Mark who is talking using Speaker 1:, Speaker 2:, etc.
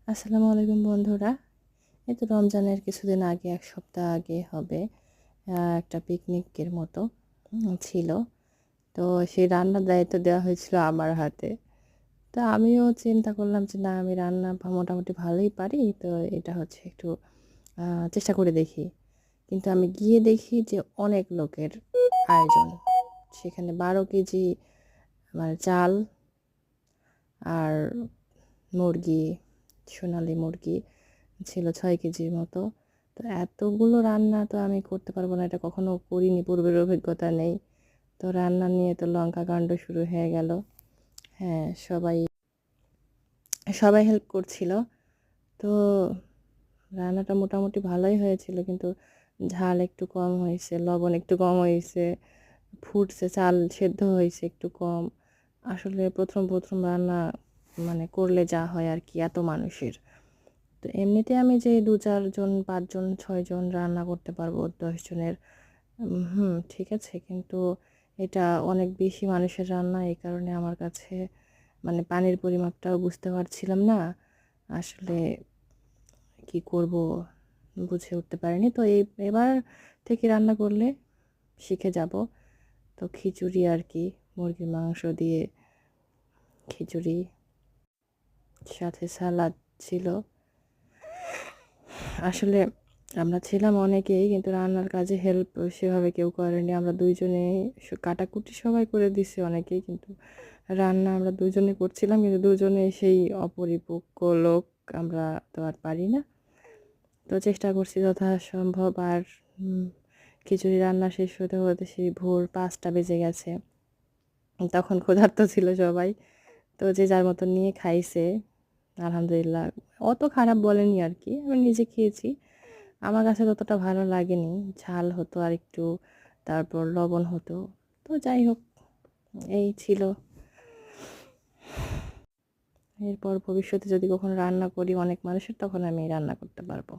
Speaker 1: আসসালামু আলাইকুম বন্ধুরা। এই তো রমজানের কিছুদিন আগে, ১ সপ্তাহ আগে হবে, একটা পিকনিকের মতো ছিল। তো সেই রান্নার দায়িত্ব দেওয়া হয়েছিল আমার হাতে। তো আমিও চিন্তা করলাম যে না, আমি রান্না মোটামুটি ভালোই পারি। তো এটা হচ্ছে একটু চেষ্টা করে দেখি। কিন্তু আমি গিয়ে দেখি যে অনেক লোকের আয়োজন। সেখানে ১২ কেজি মানে চাল আর মুরগি, সোনালী মুরগি ছিল ৬ কেজির মতো। তো এতগুলো রান্না তো আমি করতে পারবো না, এটা কখনো করিনি, পূর্বের অভিজ্ঞতা নেই। তো রান্না নিয়ে তো লঙ্কা কাণ্ড শুরু হয়ে গেল। হ্যাঁ, সবাই সবাই হেল্প করছিল। তো রান্নাটা মোটামুটি ভালোই হয়েছিল, কিন্তু ঝাল একটু কম হয়েছে, লবণ একটু কম হয়েছে, ফুটছে, চাল সেদ্ধ হয়েছে একটু কম। আসলে প্রথম রান্না মানে করলে যা হয় আর কি, এত মানুষের। তো এমনিতে আমি যে ২-৪ জন, ৫ জন, ৬ জন রান্না করতে পারবো ১০ জনের। ঠিক আছে। কিন্তু এটা অনেক বেশি মানুষের রান্না, এই কারণে আমার কাছে মানে পানির পরিমাপটাও বুঝতে পারছিলাম না। আসলে কি করব বুঝে উঠতে পারিনি। তো এবার থেকে রান্না করলে শিখে যাব। তো খিচুড়ি আর কি, মুরগির মাংস দিয়ে খিচুড়ি, সাথে সালাদ ছিল। আসলে আমরা ছিলাম অনেকেই, কিন্তু রান্নার কাজে হেল্প সেভাবে কেউ করেনি। আমরা ২ জনে কাটাকুটি সবাই করে দিছে অনেকেই, কিন্তু রান্না আমরা ২ জনে করছিলাম, কিন্তু ২ জনে সেই অপরিপক্ক লোক, আমরা তো আর পারি না। তো চেষ্টা করছি যথাসম্ভব। আর খিচুড়ি রান্না শেষ হতে হতে সেই ভোর ৫টা বেজে গেছে। তখন ক্ষুধার্ত ছিল সবাই। তো যে যার মতো নিয়ে খাইছে। আলহামদুলিল্লাহ, অত খারাপ বলেনি আর কি। আমি নিজে খেয়েছি, আমার কাছে ততটা ভালো লাগেনি। ঝাল হতো আর একটু, তারপর লবণ হতো। তো যাই হোক, এই ছিল। এরপর ভবিষ্যতে যদি কখনো রান্না করি অনেক মানুষের, তখন আমি রান্না করতে পারবো।